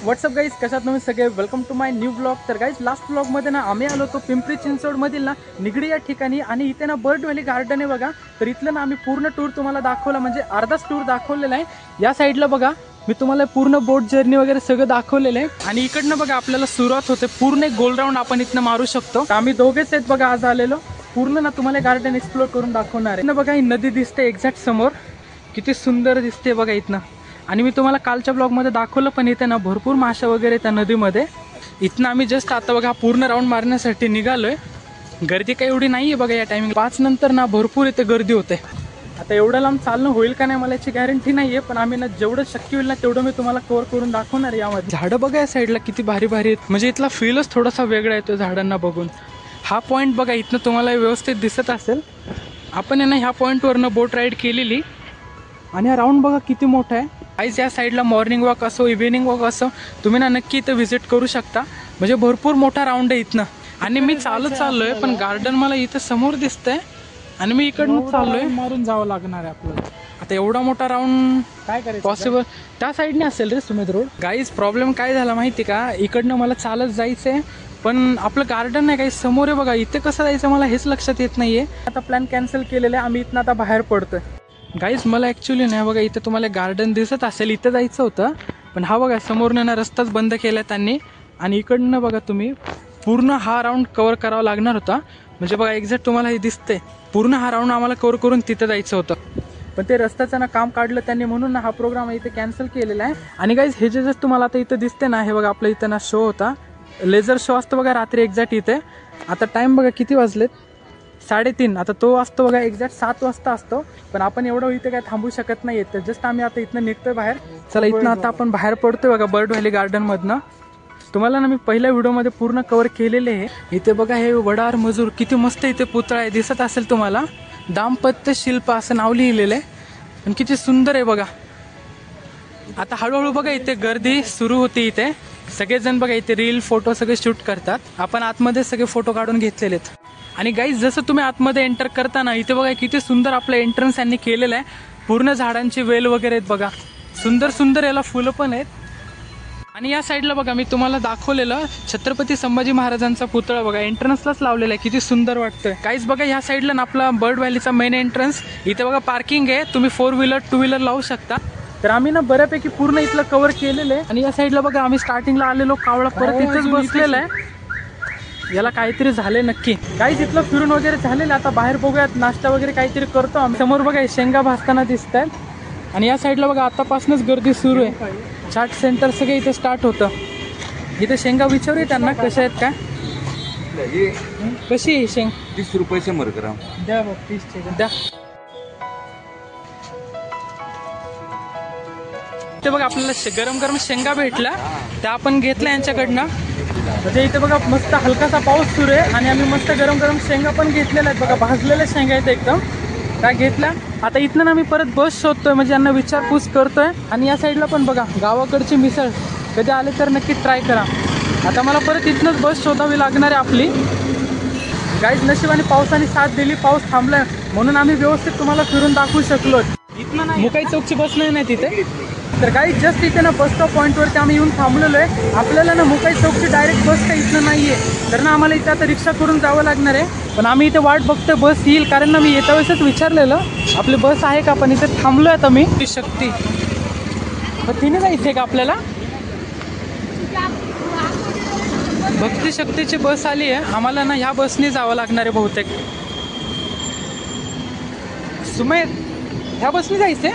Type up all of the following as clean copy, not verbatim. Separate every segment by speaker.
Speaker 1: WhatsApp guys, कशात तुम्ही सगळे? Welcome to my new blog. तर गाईज, लास्ट ब्लॉगमध्ये ना आम्ही आलो होतो पिंपरी चिंचवडमधील ना निगडी या ठिकाणी, आणि इथे ना बर्ड व्हॅली गार्डन आहे बघा. तर इथलं ना आम्ही पूर्ण टूर तुम्हाला दाखवला, म्हणजे अर्धाच टूर दाखवलेला आहे. या साईडला बघा, मी तुम्हाला पूर्ण बोट जर्नी वगैरे सगळं दाखवलेलं आहे. आणि इकडनं बघा आपल्याला सुरुवात होते, पूर्ण एक गोल राऊंड आपण इथनं मारू शकतो. आम्ही दोघेच आहेत बघा आज आलेलो. पूर्ण ना तुम्हाला गार्डन एक्सप्लोर करून दाखवणार आहे. बघा ही नदी दिसते एक्झॅक्ट समोर, किती सुंदर दिसते बघा इथनं. आणि मी तुम्हाला कालच्या ब्लॉगमध्ये दाखवलं, पण इथे ना भरपूर माशा वगैरे त्या नदीमध्ये. इथनं आम्ही जस्ट आता बघा पूर्ण राऊंड मारण्यासाठी निघालोय. गर्दी काही एवढी नाही आहे बघा या टायमिंग. 5 नंतर ना भरपूर इथे गर्दी होते. आता एवढं लांब चालणं होईल का नाही मला याची गॅरंटी नाही आहे, पण आम्ही ना जेवढं शक्य होईल ना तेवढं मी तुम्हाला कव्हर करून दाखवणार आहे. यामध्ये झाडं बघा या साईडला किती भारी भारी आहेत, म्हणजे इथला फीलच थोडासा वेगळा येतो झाडांना बघून. हा पॉईंट बघा इथनं तुम्हाला व्यवस्थित दिसत असेल. आपण ना ह्या पॉईंटवरनं बोट राईड केलेली, आणि हा राऊंड बघा किती मोठा आहे. आईज या साईडला मॉर्निंग वॉक असो इव्हिनिंग वॉक असो, तुम्ही ना नक्की इथं व्हिजिट करू शकता. म्हणजे भरपूर मोठा राऊंड आहे इथनं. आणि मी चालत चाललोय, पण गार्डन मला इथं समोर दिसतंय आणि मी इकडनं चाललोय.
Speaker 2: मारून जावं लागणार आहे आपल्याला.
Speaker 1: आता एवढा मोठा राऊंड
Speaker 2: काय करायचं
Speaker 1: पॉसिबल? त्या साईडने असेल रे सुमित रोड. गाईज प्रॉब्लेम काय झाला माहिती का, इकडनं मला चालत जायचंय, पण आपलं गार्डन नाही काही समोर आहे बघा. इथे कसं जायचं मला हेच लक्षात येत नाहीये. आता प्लॅन कॅन्सल केलेला आहे. आम्ही इथनं आता बाहेर पडतोय. गाईज मला ॲक्च्युली नाही बघा, इथं तुम्हाला गार्डन दिसत असेल, इथं जायचं होतं, पण हा बघा समोरनं ना रस्ताच बंद केला त्यांनी. आणि इकडनं बघा तुम्ही पूर्ण हा राऊंड कव्हर करावा लागणार होता. म्हणजे बघा एक्झॅक्ट तुम्हाला हे दिसतंय, पूर्ण हा राऊंड आम्हाला कव्हर करून तिथं जायचं होतं, पण ते रस्त्याचं ना काम काढलं त्यांनी, म्हणून ना हा प्रोग्राम इथे कॅन्सल केलेला आहे. आणि गाईज हे जे तुम्हाला आता इथं दिसते ना, हे बघा आपलं इथं ना शो होता, लेझर शो असतो बघा रात्री एक्झॅक्ट इथे. आता टाईम बघा किती वाजलेत, 3:30. आता तो असतो बघा एक्झॅक्ट 7 वाजता असतो, पण आपण एवढं इथे काय थांबू शकत नाही. तर जस्ट आम्ही आता इथनं निघतोय बाहेर. चला इथनं आता आपण बाहेर पडतोय बघा बर्ड व्हॅली गार्डनमधनं. तुम्हाला ना मी पहिल्या व्हिडिओमध्ये पूर्ण कव्हर केलेले आहे. इथे बघा हे वडार मजूर, किती मस्त इथे पुतळा आहे दिसत असेल तुम्हाला. दाम्पत्य शिल्प असं नाव लिहिलेलं आहे, पण किती सुंदर आहे बघा. आता हळूहळू बघा इथे गर्दी सुरू होती. इथे सगळेजण बघा इथे रील फोटो सगळे शूट करतात. आपण आतमध्ये सगळे फोटो काढून घेतलेले आहेत. आणि गाईज जसं तुम्ही आतमध्ये एंटर करताना इथे बघा किती सुंदर आपलं एंट्रन्स यांनी केलेलं आहे. पूर्ण झाडांची वेल वगैरे आहेत बघा, सुंदर सुंदर याला फुलं पण आहेत. आणि या साईडला बघा मी तुम्हाला दाखवलेलं छत्रपती संभाजी महाराजांचा पुतळा बघा एंट्रन्सलाच लावलेला आहे, किती सुंदर वाटतंय. काहीच बघा ह्या साईडला ना आपला बर्ड व्हॅलीचा मेन एंट्रन्स. इथे बघा पार्किंग आहे, तुम्ही 4 व्हीलर 2 व्हीलर लावू शकता. तर आम्ही ना बऱ्यापैकी पूर्ण इथलं कव्हर केलेलं आहे. आणि या साईडला बघा आम्ही स्टार्टिंगला आलेलो, कावळा परत इथेच बसलेला आहे. याला काहीतरी झाले नक्की. काहीच इथलं फिरून वगैरे झालेलं. आता बाहेर बघूयात, नाश्ता वगैरे काहीतरी करतो आम्ही. समोर बघा शेंगा भाजताना दिसत आहेत. आणि या साईडला बघा आतापासूनच गर्दी सुरू आहे. चाट सेंटर सगळे इथे स्टार्ट होतं. इथे शेंगा विचारूया त्यांना कशा आहेत काय. कशी आहे शेंग?
Speaker 3: 30 रुपये 100 ग्राम
Speaker 1: द्या बघ, 30 द्या. ते बघा आपल्याला गरम गरम शेंगा भेटला, त्या आपण घेतल्या यांच्याकडनं. म्हणजे इथे बघा मस्त हलकासा पाऊस सुरू आहे, आणि आम्ही मस्त गरम गरम शेंगा पण घेतलेल्या आहेत बघा. भाजलेल्या शेंगा आहेत एकदम, त्या घेतल्या. आता इथनं ना मी परत बस शोधतोय, म्हणजे यांना विचारपूस करतोय. आणि या साईडला पण बघा गावाकडची मिसळ, कधी आले तर नक्की ट्राय करा. आता मला परत इथनंच बस शोधावी लागणार आहे आपली. गाईज नशिबाने पावसाने साथ दिली, पाऊस थांबलाय म्हणून आम्ही व्यवस्थित तुम्हाला फिरून दाखवू शकलो. इथनं नाही, मुकाई चौकची बस नाही तिथे. तर काही जस्ट इथे ना बस स्टॉप पॉईंटवरती आम्ही येऊन थांबलेलो आहे. आपल्याला ना मुकाई चौकची डायरेक्ट बस काही इथनं नाही आहे, तर ना आम्हाला इथे आता रिक्षा करून जावं लागणार आहे. पण आम्ही इथे वाट बघतोय बस येईल, कारण ना मी येत्या वेळेसच विचारलेलं आपली बस आहे का, पण इथे थांबलोय आता मी. शक्ती तिने जायचंय का आपल्याला? भक्ती शक्तीची बस आली आहे, आम्हाला ना ह्या बसने जावं लागणार आहे बहुतेक. सुमेध ह्या बसने जायचंय.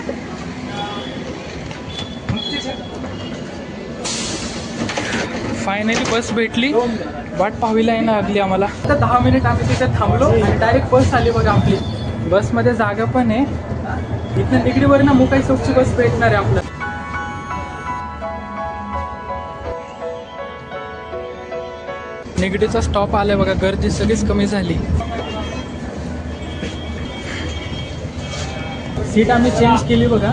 Speaker 1: फायनली बस भेटली, वाट पाहावी लागली आम्हाला. आता 10 मिनिट आम्ही तिथे थांबलो, आणि डायरेक्ट बस आली बघा आपली. बसमध्ये जागा पण आहे. इथं निगडीवर ना मुकाई चौकची बस भेटणार आहे आपल्याला. निगडीचा स्टॉप आलाय बघा, गर्दी सगळीच कमी झाली. सीट आम्ही चेंज केली बघा,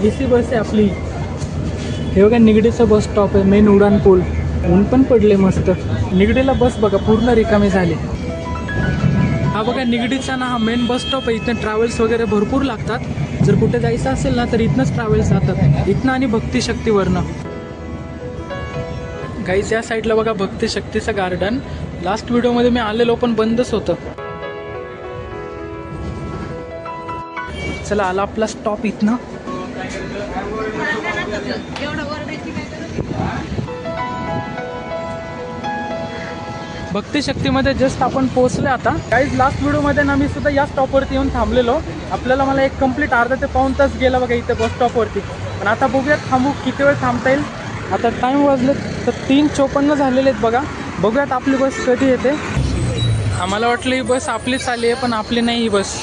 Speaker 1: AC बस आहे आपली. हे बघा निगडीचा बस स्टॉप आहे, मेन उडान पूल. ऊन पण पडले मस्त. निगडीला बस बघा पूर्ण रिकामी झाली. हा बघा निगडीचा ना हा मेन बस स्टॉप आहे. इथं ट्रॅव्हल्स वगैरे भरपूर लागतात. जर कुठे जायचं असेल ना तर इथनंच ट्रॅव्हल्स जातात, इथनं आणि भक्ती शक्तीवरनं. गाईज या साईडला बघा भक्ती शक्तीचं गार्डन. लास्ट व्हिडिओमध्ये मी आलेलो पण बंदच होतं. चला आला आपला स्टॉप इथनं. भक्ती शक्तीमध्ये जस्ट आपण पोहोचले आता. गाईज लास्ट व्हिडिओमध्ये ना मी सुद्धा या स्टॉपवरती येऊन थांबलेलो. आपल्याला मला एक कंप्लीट अर्धा ते पाऊण तास गेला बघा इथे बस स्टॉपवरती. पण आता बघूयात थांबू किती वेळ थांबता येईल. आता टाईम वाजले तर 3:54 झालेले आहेत बघा. बघूयात आपली बस कधी येते. आम्हाला वाटलं ही बस आपलीच आली आहे पण आपली नाही ही बस.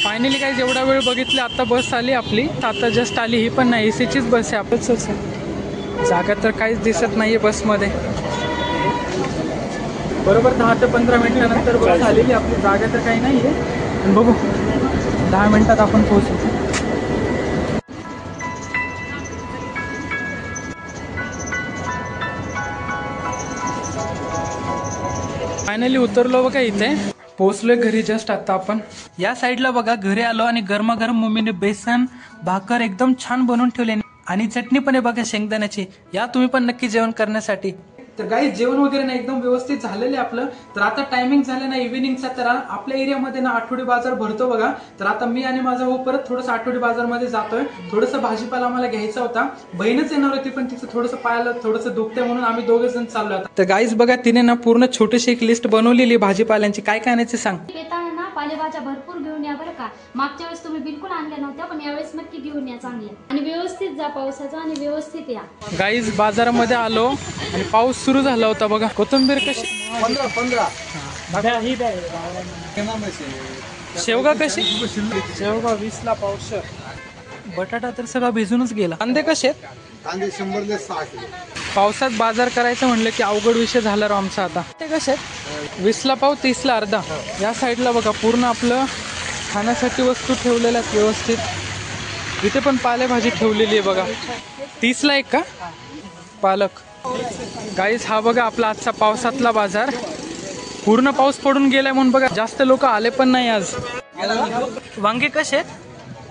Speaker 1: फायनली काय एवढा वेळ बघितलं आता बस आली आपली. आता जस्ट आली. ही पण नाही AC चीच बस आहे आपलंच आहे. जागा तर काहीच दिसत नाही आहे बसमध्ये. बरोबर 10 ते 15 मिनिटानंतर बस आलेली आपली. जागा तर काही नाही आहे. बघू 10 मिनिटात आपण पोहोचू. फायनली उतरलो बघा इथे. पोहोचलोय घरी जस्ट आता आपण. या साईडला बघा घरी आलो आणि गरमागरम मम्मीने बेसन भाकर एकदम छान बनवून ठेवले आणि चटणी पण आहे बघा शेंगदाण्याची. या तुम्ही पण नक्की जेवण करण्यासाठी. तर गाईज जेवण वगैरे ना एकदम व्यवस्थित झालेलं आहे आपलं. तर आता टायमिंग झालं ना इव्हिनिंगचा. तर आपल्या एरियामध्ये ना आठवडी बाजार भरतो बघा. तर आता मी आणि माझा भाऊ परत थोडंसं आठवडी बाजारमध्ये जातोय. थोडंसं भाजीपाला आम्हाला घ्यायचा होता. बहीणच येणार होती पण तिचं थोडंसं पायाला थोडंसं दुखतंय म्हणून आम्ही दोघे जण चाललो आता. तर गाईज बघा तिने ना पूर्ण छोटीशी एक लिस्ट बनवलेली भाजीपाल्यांची. काय काय आणायचे सांग.
Speaker 2: पालेभाज्या भरपूर घेऊन या बरं का. मागच्या वेळेस तुम्ही बिलकुल आणल्या नव्हत्या पण यावेळेस नक्की घेऊन या चांगल्या. आणि व्यवस्थित जा पावसाचा आणि व्यवस्थित या.
Speaker 1: गाईज बाजारामध्ये आलो आणि पाऊस सुरू झाला होता बघा. कोथिंबीर कशी 15 शेवगा कशी शेवगा 20ला पावशेर. बटाटा तर सगळा भिजूनच गेला. कांदे कसे आहेत.
Speaker 3: कांदे 100 ला 6 किलो.
Speaker 1: पावसात बाजार करायचं म्हणलं की अवघड विषय झाला रो आमचा आता. ते कसे आहेत 20ला पाव 30ला अर्धा. या साईडला बघा पूर्ण आपलं खाण्यासाठी वस्तू ठेवलेल्या आहेत व्यवस्थित. इथे पण पालेभाजी ठेवलेली आहे बघा. 30ला एक का पालक. गाईस हा बघा आपला आजचा पावसातला बाजार. पूर्ण पाऊस पडून गेलाय म्हणून बघा जास्त लोक आले पण नाही आज. वांगे कसे आहेत.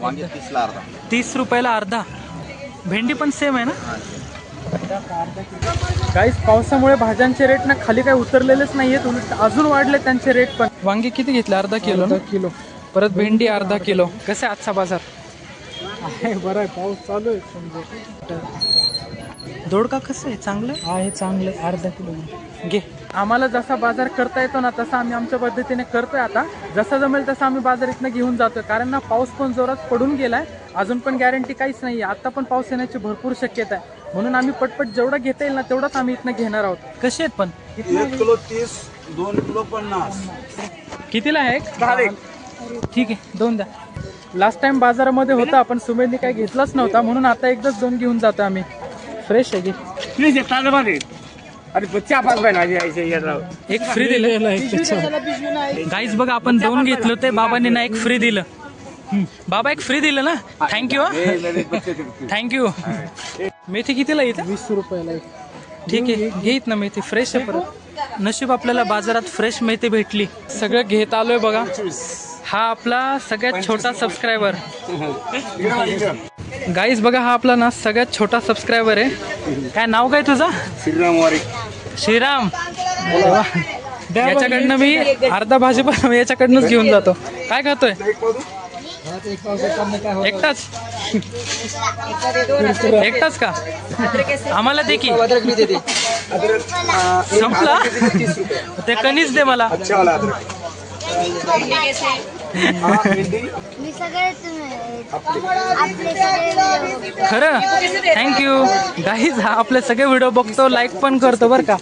Speaker 3: वांगे 30ला अर्धा.
Speaker 1: 30 रुपयाला अर्धा. भेंडी पण सेम आहे ना. गाईस पावसामुळे भाज्यांचे रेट ना खाली काही उतरलेलेच नाहीयेत. उलट अजून वाढले त्यांचे रेट पण. वांगे किती घेतले. अर्धा किलो. परत भेंडी अर्धा किलो. कसे आजचा बाजार आहे. बरं आहे पाऊस चालू आहे समजा. दोडका कसं आहे चांगलं आहे. चांगलं अर्धा किलो घे. आम्हाला जसा बाजार करता येतो ना तसा आम्ही आमच्या पद्धतीने करतोय. आता जसा जमेल तसा आम्ही बाजार इथनं घेऊन जातोय. कारण ना पाऊस पण जोरात पडून गेलाय. अजून पण गॅरंटी काहीच नाही. आता पण पाऊस येण्याची भरपूर शक्यता आहे. म्हणून आम्ही पटपट जेवढा घेता येईल ना तेवढाच आम्ही इथनं घेणार आहोत. कसे आहेत पण
Speaker 3: 1 किलो 30, 2 किलो 50.
Speaker 1: कितीला आहे. ठीक आहे 2 द्या. लास्ट टाइम बाजारामध्ये होता पण सुमेधने काही घेतलाच नव्हता म्हणून आता एकदाच 2 घेऊन जातो आम्ही. फ्रेश आहे की. एक फ्री दिलं. गाईज बघा आपण 2 घेतलं ते बाबांनी ना एक फ्री दिलं. बाबा एक फ्री दिलं ना. थँक्यू. थँक्यू. मेथी कितीला येते. 20 रुपयाला. ठीक आहे घेत ना मेथी फ्रेश आहे. परत नशीब आपल्याला बाजारात फ्रेश मेथी भेटली. सगळं घेत आलोय बघा. हा आपला सगळ्यात छोटा सबस्क्रायबर. गाईज बघा हा आपला ना सगळ्यात छोटा सबस्क्रायबर आहे. काय नाव काय तुझं. श्रीराम. याच्याकडनं मी अर्धा भाजीपाला याच्याकडनंच घेऊन जातो. काय खातोय. एकटाच का. आम्हाला दे की. संपला ते कणीच दे मला. खरं थँक्यू. गाईज हा आपले सगळे व्हिडिओ बघतो लाईक पण करतो बरं का.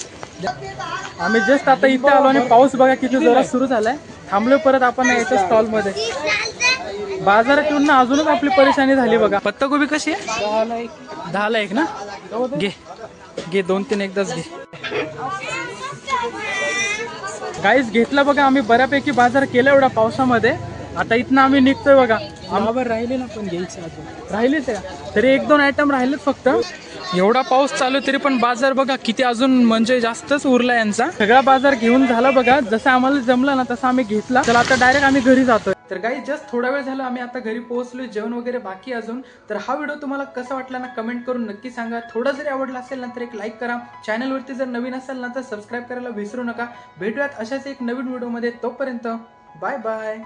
Speaker 1: आम्ही जस्ट आता इथे आलो आणि पाऊस बघा किती जोरात सुरू झालाय. थांबलो परत आपण याच्या स्टॉल मध्ये. बाजारात येऊन ना अजूनच आपली परेशानी झाली बघा. पत्ताकोबी कशी आहे. 10ला 1 ना. घे 2-3 एकदाच घे. गाईज घेतला बघा आम्ही बऱ्यापैकी बाजार केला एवढा पावसामध्ये. आता इथनं आम्ही निघतोय बघा. आम्हाला राहिले ना पण घ्यायचं राहिलेच आहे. तरी 1-2 आयटम राहिलेत फक्त. एवढा पाऊस चालू तरी पण बाजार बघा किती अजून म्हणजे जास्तच उरला यांचा. सगळा बाजार घेऊन झाला बघा. जसं आम्हाला जमला ना तसं आम्ही घेतला. चला आता डायरेक्ट आम्ही घरी जातोय. तर गाईज जस्ट थोडा वेळ झाला आम्ही आता घरी पोहोचलोय, जेवण वगैरे बाकी अजून. तर हा व्हिडिओ तुम्हाला कसा वाटला ना कमेंट करून नक्की सांगा. थोडा जरी आवडला असेल ना तर एक लाईक करा. चॅनलवरती जर नवीन असेल ना तर सबस्क्राईब करायला विसरू नका. भेटूयात अशाच एक नवीन व्हिडिओमध्ये. तोपर्यंत बाय बाय.